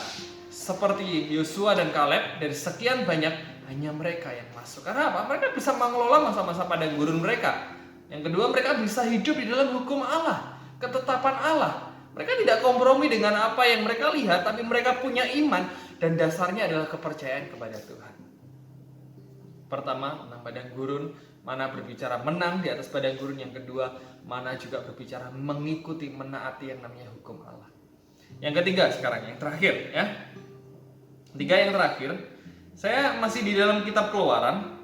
Speaker 2: Seperti Yosua dan Kaleb, dari sekian banyak hanya mereka yang masuk. Karena apa? Mereka bisa mengelola masa-masa padang gurun mereka. Yang kedua, mereka bisa hidup di dalam hukum Allah, ketetapan Allah. Mereka tidak kompromi dengan apa yang mereka lihat, tapi mereka punya iman dan dasarnya adalah kepercayaan kepada Tuhan. Pertama, menang padang gurun, mana berbicara menang di atas padang gurun. Yang kedua, mana juga berbicara mengikuti, menaati yang namanya hukum Allah. Yang ketiga sekarang, yang terakhir ya. Ketiga yang terakhir, saya masih di dalam kitab Keluaran.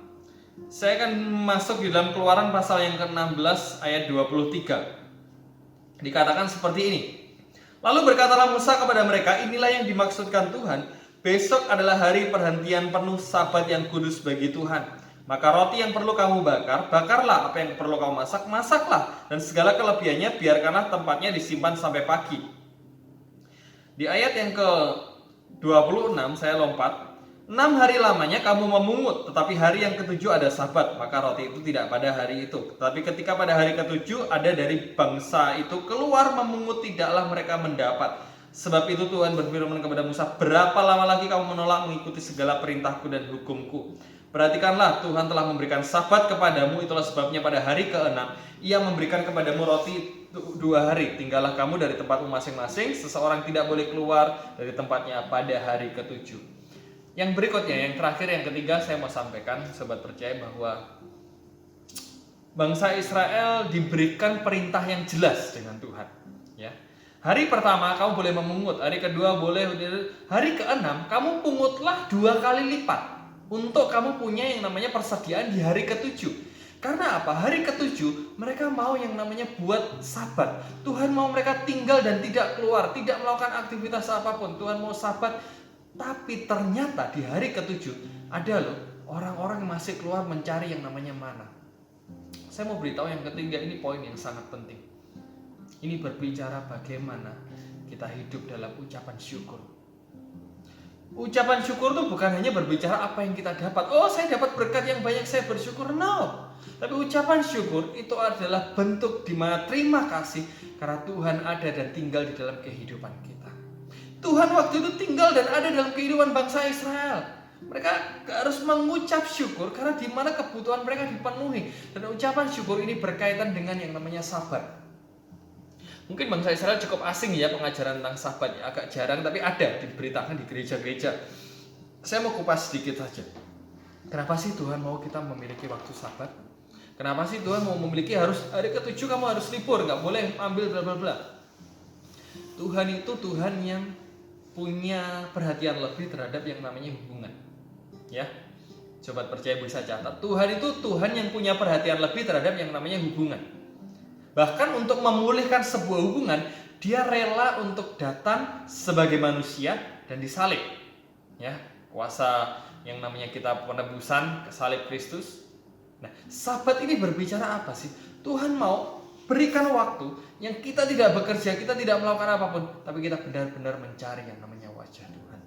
Speaker 2: Saya akan masuk di dalam Keluaran pasal yang ke-16 ayat 23. Dikatakan seperti ini. Lalu berkatalah Musa kepada mereka, inilah yang dimaksudkan Tuhan. Besok adalah hari perhentian penuh, sabat yang kudus bagi Tuhan. Maka roti yang perlu kamu bakar, bakarlah. Apa yang perlu kamu masak, masaklah. Dan segala kelebihannya biarkanlah tempatnya disimpan sampai pagi. Di ayat yang ke-26 saya lompat. 6 hari lamanya kamu memungut, tetapi hari yang ke-7 ada sabat. Maka roti itu tidak pada hari itu. Tetapi ketika pada hari ke-7 ada dari bangsa itu keluar memungut, tidaklah mereka mendapat. Sebab itu Tuhan berfirman kepada Musa, berapa lama lagi kamu menolak mengikuti segala perintahku dan hukumku? Perhatikanlah, Tuhan telah memberikan sabat kepadamu, itulah sebabnya pada hari ke-6 Ia memberikan kepadamu roti 2 hari. Tinggallah kamu dari tempatmu masing-masing, seseorang tidak boleh keluar dari tempatnya pada hari ke-7. Yang berikutnya, yang terakhir, yang ketiga, saya mau sampaikan, sobat percaya, bahwa bangsa Israel diberikan perintah yang jelas dengan Tuhan. Ya, hari pertama kamu boleh memungut, hari kedua boleh, hari ke-6 kamu pungutlah 2 kali lipat untuk kamu punya yang namanya persediaan di hari ke-7. Karena apa? Hari ke-7 mereka mau yang namanya buat sabat. Tuhan mau mereka tinggal dan tidak keluar, tidak melakukan aktivitas apapun. Tuhan mau sabat. Tapi ternyata di hari ke-7 ada loh orang-orang yang masih keluar mencari yang namanya mana. Saya mau beritahu yang ketiga, ini poin yang sangat penting. Ini berbicara bagaimana kita hidup dalam ucapan syukur. Ucapan syukur itu bukan hanya berbicara apa yang kita dapat. Oh, saya dapat berkat yang banyak, saya bersyukur. No. Tapi ucapan syukur itu adalah bentuk di mana terima kasih karena Tuhan ada dan tinggal di dalam kehidupan kita. Tuhan waktu itu tinggal dan ada dalam kehidupan bangsa Israel. Mereka harus mengucap syukur karena di mana kebutuhan mereka dipenuhi. Dan ucapan syukur ini berkaitan dengan yang namanya sabat. Mungkin bangsa Israel cukup asing ya pengajaran tentang sabat, agak jarang, tapi ada diberitakan di gereja-gereja. Saya mau kupas sedikit saja. Kenapa sih Tuhan mau kita memiliki waktu sabat? Kenapa sih Tuhan mau memiliki harus hari ke-7 kamu harus libur, nggak boleh ambil bla bla bla. Tuhan itu Tuhan yang punya perhatian lebih terhadap yang namanya hubungan. Ya, sobat percaya bisa catat, Tuhan itu Tuhan yang punya perhatian lebih terhadap yang namanya hubungan. Bahkan untuk memulihkan sebuah hubungan, dia rela untuk datang sebagai manusia dan disalib. Ya, kuasa yang namanya kita penebusan, salib Kristus. Nah, sabat ini berbicara apa sih? Tuhan mau berikan waktu yang kita tidak bekerja, kita tidak melakukan apapun, tapi kita benar-benar mencari yang namanya wajah Tuhan.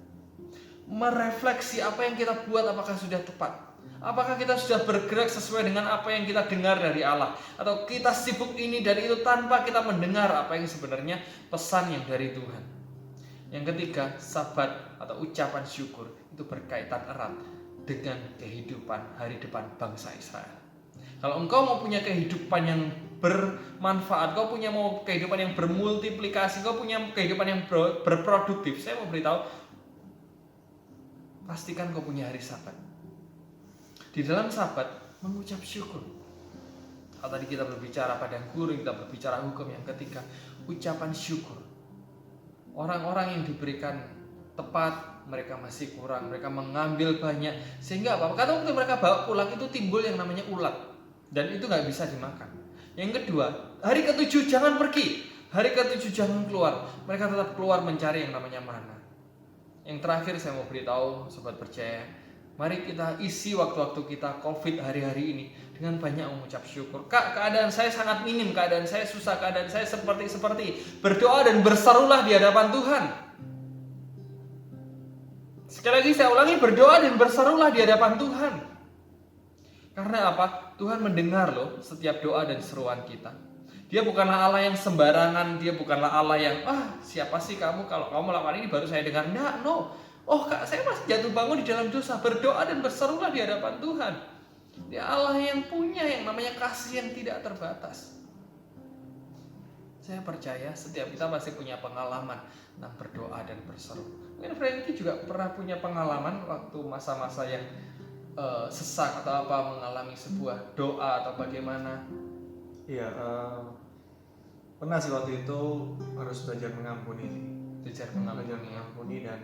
Speaker 2: Merefleksi apa yang kita buat apakah sudah tepat? Apakah kita sudah bergerak sesuai dengan apa yang kita dengar dari Allah? Atau kita sibuk ini dan itu tanpa kita mendengar apa yang sebenarnya pesan yang dari Tuhan? Yang ketiga, sabat atau ucapan syukur itu berkaitan erat dengan kehidupan hari depan bangsa Israel. Kalau engkau mau punya kehidupan yang bermanfaat, kau punya mau kehidupan yang bermultiplikasi, kau punya kehidupan yang berproduktif, saya mau beritahu, pastikan kau punya hari Sabat. Di dalam Sabat mengucap syukur. Kalau tadi kita berbicara padang gurun, kita berbicara hukum, yang ketiga ucapan syukur. Orang-orang yang diberikan tepat, mereka masih kurang, mereka mengambil banyak, sehingga apa? Karena waktu mereka bawa pulang itu timbul yang namanya ulat, dan itu nggak bisa dimakan. Yang kedua, hari ke-7 jangan pergi, hari ke-7 jangan keluar, mereka tetap keluar mencari yang namanya mana. Yang terakhir saya mau beritahu sobat percaya, mari kita isi waktu-waktu kita COVID hari-hari ini dengan banyak mengucap syukur. Kak, keadaan saya sangat minim, keadaan saya susah, keadaan saya seperti. Berdoa dan berserulah di hadapan Tuhan. Sekali lagi saya ulangi, berdoa dan berserulah di hadapan Tuhan. Karena apa? Tuhan mendengar loh setiap doa dan seruan kita. Dia bukanlah Allah yang sembarangan, dia bukanlah Allah yang siapa sih kamu, kalau kamu lakukan ini baru saya dengar. Nah, no. Oh kak, saya masih jatuh bangun di dalam dosa. Berdoa dan berserulah di hadapan Tuhan. Dia Allah yang punya yang namanya kasih yang tidak terbatas. Saya percaya setiap kita pasti punya pengalaman tentang berdoa dan berseru. Mungkin Frankie juga pernah punya pengalaman waktu masa-masa yang sesak atau apa, mengalami sebuah doa atau bagaimana.
Speaker 1: Iya, pernah sih waktu itu harus belajar mengampuni sih.
Speaker 2: Belajar
Speaker 1: mengampuni dan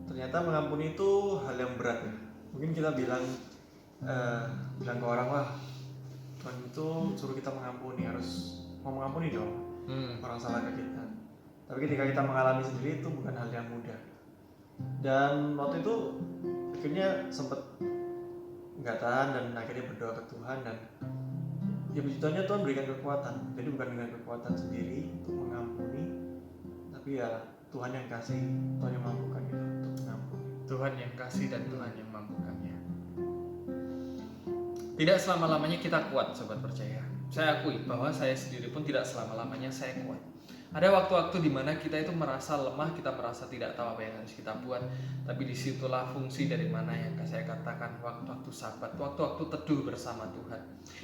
Speaker 1: ternyata mengampuni itu hal yang berat ya. Mungkin kita bilang ke orang, wah Tuhan itu suruh kita mengampuni, harus mau mengampuni dong orang salah ke kita. Tapi ketika kita mengalami sendiri itu bukan hal yang mudah. Dan waktu itu akhirnya sempat nggak tahan dan akhirnya berdoa ke Tuhan, dan ya puji Tuhannya Tuhan berikan kekuatan. Jadi bukan dengan kekuatan sendiri untuk mengampuni, tapi ya Tuhan yang kasih, Tuhan yang mampukan kita untuk mengampuni.
Speaker 2: Tuhan yang kasih dan Tuhan yang mampukannya. Tidak selama-lamanya kita kuat, sobat percaya. Saya akui bahwa saya sendiri pun tidak selama-lamanya saya kuat. Ada waktu-waktu di mana kita itu merasa lemah, kita merasa tidak tahu apa yang harus kita buat. Tapi disitulah fungsi dari mana yang saya katakan waktu-waktu Sabat, waktu-waktu teduh bersama Tuhan.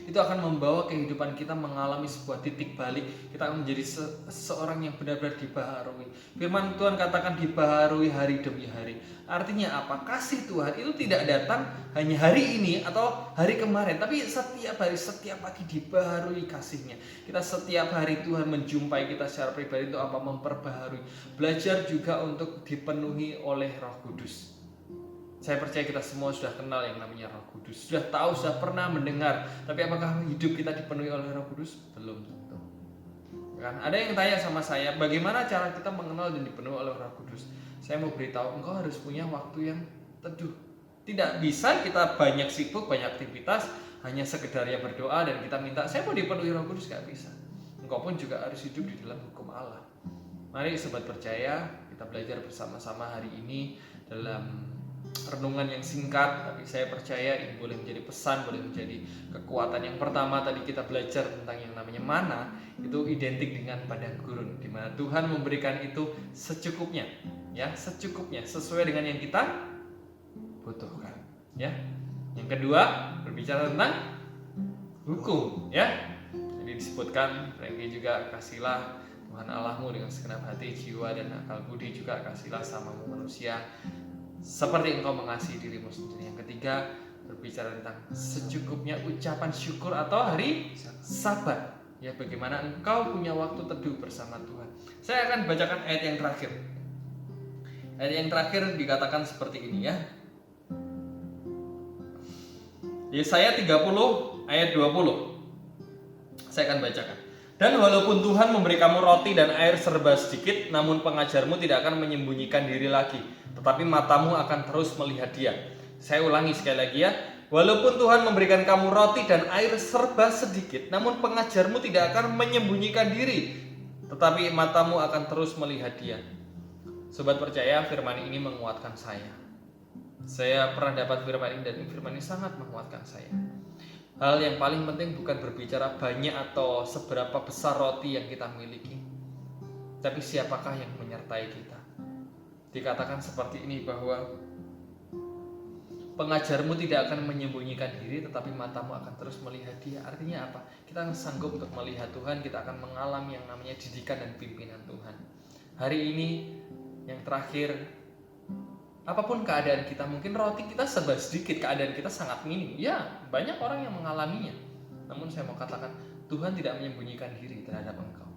Speaker 2: Itu akan membawa kehidupan kita mengalami sebuah titik balik. Kita akan menjadi seorang yang benar-benar dibaharui. Firman Tuhan katakan dibaharui hari demi hari. Artinya apa? Kasih Tuhan itu tidak datang hanya hari ini atau hari kemarin, tapi setiap hari, setiap pagi dibaharui kasihnya. Kita setiap hari Tuhan menjumpai kita secara pribadi itu apa? Memperbaharui. Belajar juga untuk dipenuhi oleh Roh Kudus. Saya percaya kita semua sudah kenal yang namanya Roh Kudus, sudah tahu, sudah pernah mendengar. Tapi apakah hidup kita dipenuhi oleh Roh Kudus? Belum tentu. Kan? Ada yang tanya sama saya, bagaimana cara kita mengenal dan dipenuhi oleh Roh Kudus? Saya mau beritahu, engkau harus punya waktu yang teduh. Tidak bisa kita banyak sibuk, banyak aktivitas, hanya sekedar ya berdoa dan kita minta, saya mau dipenuhi Roh Kudus, gak bisa. Engkau pun juga harus hidup di dalam hukum Allah. Mari sobat percaya, kita belajar bersama-sama hari ini dalam renungan yang singkat, tapi saya percaya ini boleh menjadi pesan, boleh menjadi kekuatan. Yang pertama tadi kita belajar tentang yang namanya mana, itu identik dengan padang gurun, di mana Tuhan memberikan itu secukupnya, ya secukupnya, sesuai dengan yang kita butuhkan, ya. Yang kedua berbicara tentang hukum, ya. Jadi disebutkan, Frankie juga kasihlah Tuhan Allahmu dengan segenap hati, jiwa dan akal budi, juga kasihlah samamu manusia seperti engkau mengasihi dirimu sendiri. Yang ketiga berbicara tentang secukupnya ucapan syukur atau hari Sabat. Ya, bagaimana engkau punya waktu teduh bersama Tuhan. Saya akan bacakan ayat yang terakhir. Ayat yang terakhir dikatakan seperti ini, ya. Yesaya 30 ayat 20. Saya akan bacakan. Dan walaupun Tuhan memberi kamu roti dan air serba sedikit, namun pengajarmu tidak akan menyembunyikan diri lagi, tetapi matamu akan terus melihat Dia. Saya ulangi sekali lagi, ya. Walaupun Tuhan memberikan kamu roti dan air serba sedikit, namun pengajarmu tidak akan menyembunyikan diri, tetapi matamu akan terus melihat Dia. Sobat percaya, firman ini menguatkan saya. Saya pernah dapat firman ini dan firman ini sangat menguatkan saya. Hal yang paling penting bukan berbicara banyak atau seberapa besar roti yang kita miliki, tapi siapakah yang menyertai kita. Dikatakan seperti ini bahwa pengajarmu tidak akan menyembunyikan diri, tetapi matamu akan terus melihat dia. Artinya apa? Kita akan sanggup untuk melihat Tuhan, kita akan mengalami yang namanya didikan dan pimpinan Tuhan. Hari ini yang terakhir, apapun keadaan kita, mungkin roti kita serba sedikit, keadaan kita sangat minim. Ya, banyak orang yang mengalaminya. Namun saya mau katakan, Tuhan tidak menyembunyikan diri terhadap engkau.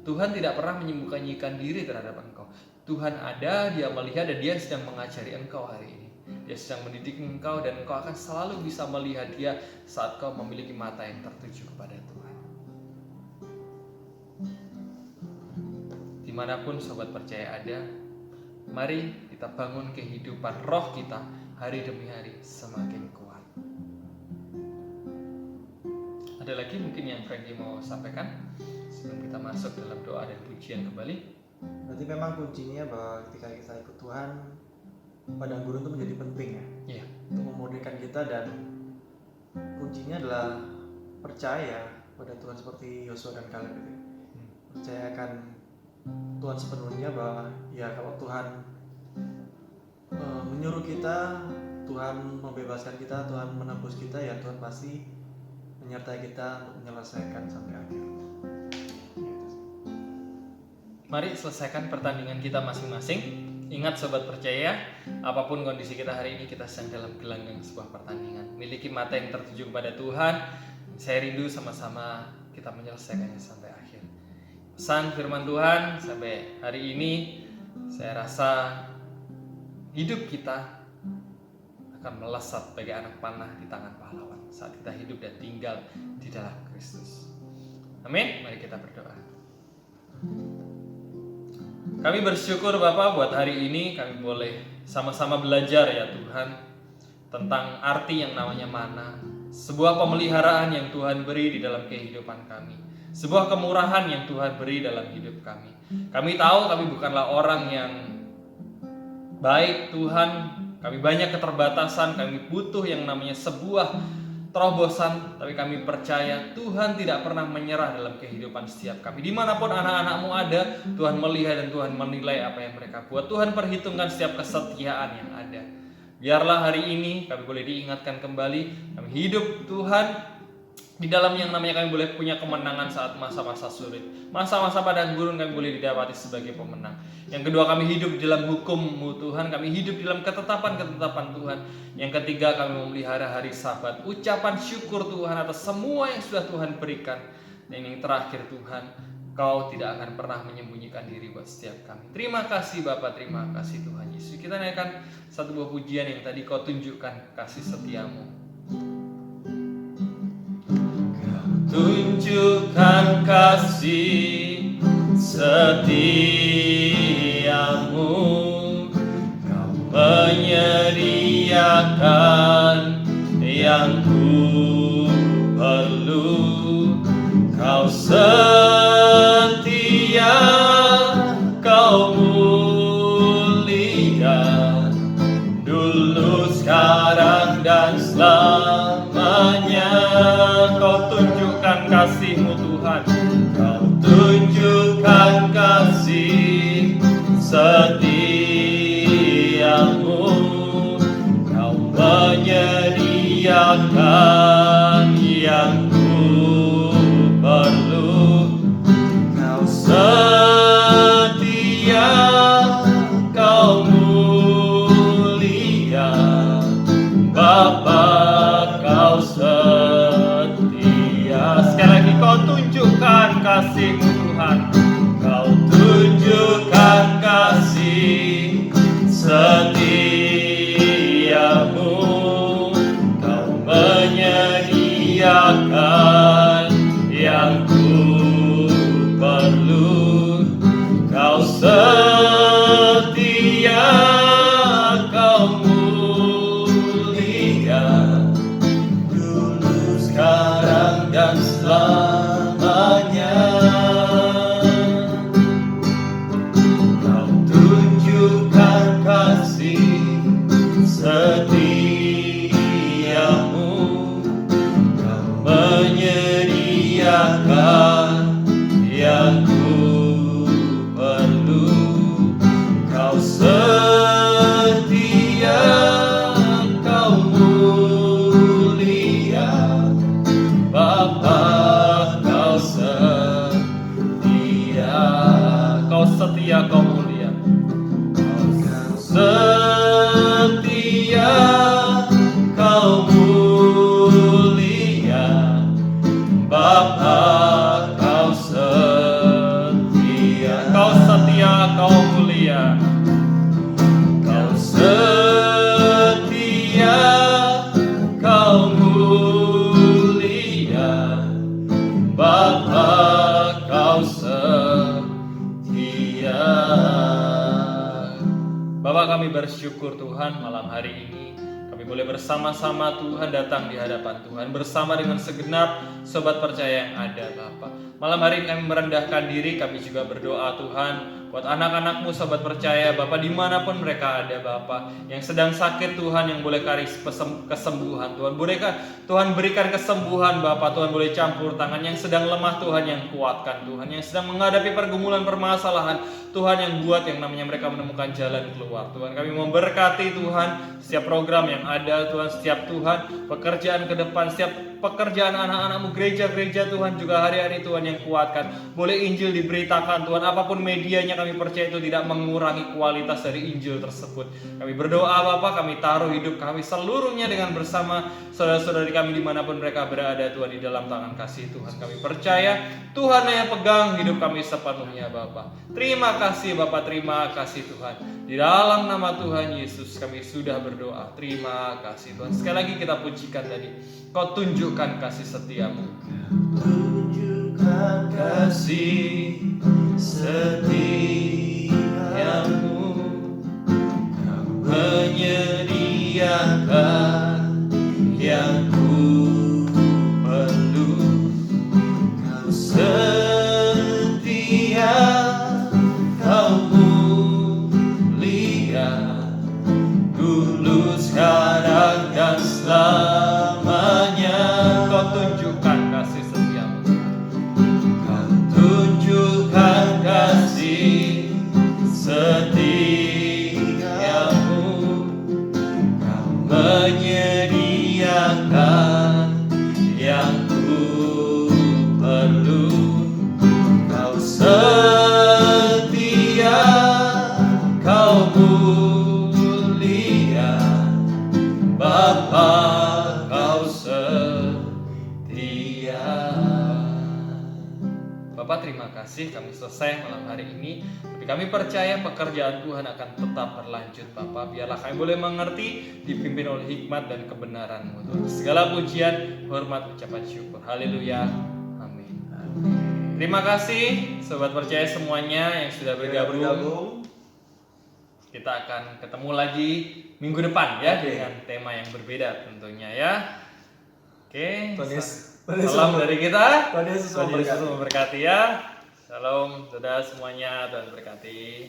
Speaker 2: Tuhan tidak pernah menyembunyikan diri terhadap engkau. Tuhan ada, Dia melihat, dan Dia sedang mengajari engkau hari ini. Dia sedang mendidik engkau, dan engkau akan selalu bisa melihat Dia saat kau memiliki mata yang tertuju kepada Tuhan. Dimanapun sobat percaya ada, mari kita bangun kehidupan roh kita hari demi hari semakin kuat. Ada lagi mungkin yang Frankie mau sampaikan sebelum kita masuk dalam doa dan pujian kembali?
Speaker 1: Berarti memang kuncinya bahwa ketika kita ikut Tuhan, padang gurun itu menjadi penting ya.
Speaker 2: Iya.
Speaker 1: Untuk memudahkan kita, dan kuncinya adalah percaya pada Tuhan seperti Yosua dan Kaleb itu. Percayakan Tuhan sepenuhnya bahwa ya kalau Tuhan menyuruh kita, Tuhan membebaskan kita, Tuhan menebus kita, ya Tuhan pasti menyertai kita untuk menyelesaikan sampai akhir.
Speaker 2: Mari selesaikan pertandingan kita masing-masing. Ingat sobat percaya, apapun kondisi kita hari ini, kita sedang dalam gelanggang sebuah pertandingan. Miliki mata yang tertuju kepada Tuhan. Saya rindu sama-sama kita menyelesaikannya sampai akhir. Pesan firman Tuhan sampai hari ini, saya rasa hidup kita akan melesat bagai anak panah di tangan pahlawan saat kita hidup dan tinggal di dalam Kristus. Amin. Mari kita berdoa. Kami bersyukur Bapak buat hari ini kami boleh sama-sama belajar ya Tuhan tentang arti yang namanya mana. Sebuah pemeliharaan yang Tuhan beri di dalam kehidupan kami. Sebuah kemurahan yang Tuhan beri dalam hidup kami. Kami tahu kami bukanlah orang yang baik Tuhan. Kami banyak keterbatasan, kami butuh yang namanya sebuah terobosan, tapi kami percaya Tuhan tidak pernah menyerah dalam kehidupan setiap kami. Dimanapun anak-anak-Mu ada, Tuhan melihat dan Tuhan menilai apa yang mereka buat. Tuhan perhitungkan setiap kesetiaan yang ada. Biarlah hari ini kami boleh diingatkan kembali, kami hidup Tuhan di dalam yang namanya kami boleh punya kemenangan saat masa-masa sulit. Masa-masa padang gurun kami boleh didapati sebagai pemenang. Yang kedua, kami hidup di dalam hukum-Mu Tuhan. Kami hidup di dalam ketetapan-ketetapan Tuhan. Yang ketiga, kami memelihara hari Sabat. Ucapan syukur Tuhan atas semua yang sudah Tuhan berikan. Dan yang terakhir Tuhan, Kau tidak akan pernah menyembunyikan diri buat setiap kami. Terima kasih Bapa, terima kasih Tuhan Yesus. Kita naikkan satu buah pujian yang tadi Kau tunjukkan kasih setia-Mu. Tunjukkan kasih setiamu, Kau menyediakan yang ku perlu. Kau setia, Kau mulia, dulu, sekarang, dan selamanya. Kau tunjukkan kasih-Mu Tuhan. Kau tunjukkan kasih setiamu, Kau menyediakan yang ku perlu. Kau setia, Kau mulia, Bapa, Kau setia. Sekali lagi, Kau tunjukkan kasih-Mu Tuhan. Kau tunjukkan kasih setiamu, Kau menyediakan yang ku perlu. Kau setia, Kau mulia, dulu, sekarang, dan selamanya. setiamu, Kau menyediakan yang ku perlu. Kau setia, Kau mulia, Bapa, Kau setia. Kau setia, Kau mulia. Kau setia, Kau mulia, Bapa, Kau setia. Kau setia, Kau mulia. Kau setia, Kau mulia, Bapa, Kau setia. Bapak, kami bersyukur Tuhan malam hari ini kami boleh bersama-sama Tuhan datang di hadapan Tuhan bersama dengan segenap sobat percaya yang ada Bapak. Malam hari ini kami merendahkan diri, kami juga berdoa Tuhan buat anak-anak-Mu sobat percaya Bapak dimanapun mereka ada Bapak, yang sedang sakit Tuhan, yang boleh kasih kesembuhan Tuhan, bolehkah Tuhan berikan kesembuhan Bapak, Tuhan boleh campur tangan, yang sedang lemah Tuhan yang kuatkan Tuhan, yang sedang menghadapi pergumulan permasalahan Tuhan yang buat yang namanya mereka menemukan jalan keluar Tuhan. Kami memberkati Tuhan setiap program yang ada Tuhan, setiap Tuhan pekerjaan ke depan, setiap pekerjaan anak-anak-Mu, gereja-gereja Tuhan juga hari-hari Tuhan yang kuatkan. Boleh Injil diberitakan Tuhan, apapun medianya kami percaya itu tidak mengurangi kualitas dari Injil tersebut. Kami berdoa Bapak, kami taruh hidup kami seluruhnya dengan bersama saudara-saudari kami dimanapun mereka berada Tuhan, di dalam tangan kasih Tuhan. Kami percaya Tuhan yang pegang hidup kami sepenuhnya Bapak. Terima kasih Bapak, terima kasih Tuhan. Di dalam nama Tuhan Yesus kami sudah berdoa. Terima kasih Tuhan. Sekali lagi kita pujikan tadi. Kau tunjukkan kasih setiamu. Tunjukkan kasih setiamu. Kau menyediakan yang ku perlu. Kau setia, Kau mulia, dulu, sekarang, dan selamanya. Kau tunjukkan kasih setiamu. Kau tunjukkan kasih setiamu. Kau menyediakan yang ku perlu. Kau setia, Kau mulia, Bapa, Kau setia. Bapak, terima kasih kami selesai malam hari ini. Tapi kami percaya pekerjaan Tuhan akan tetap berlanjut Bapak. Biarlah kami boleh mengerti, dipimpin oleh hikmat dan kebenaran-Mu Tuhan. Segala pujian, hormat, ucapan syukur. Haleluya. Amin. Terima kasih sobat percaya semuanya yang sudah bergabung. Kita akan ketemu lagi minggu depan ya, dengan tema yang berbeda tentunya ya. Oke. Salam dari kita. Tuhan Yesus memberkati ya. Shalom, saudara semuanya, Tuhan berkati.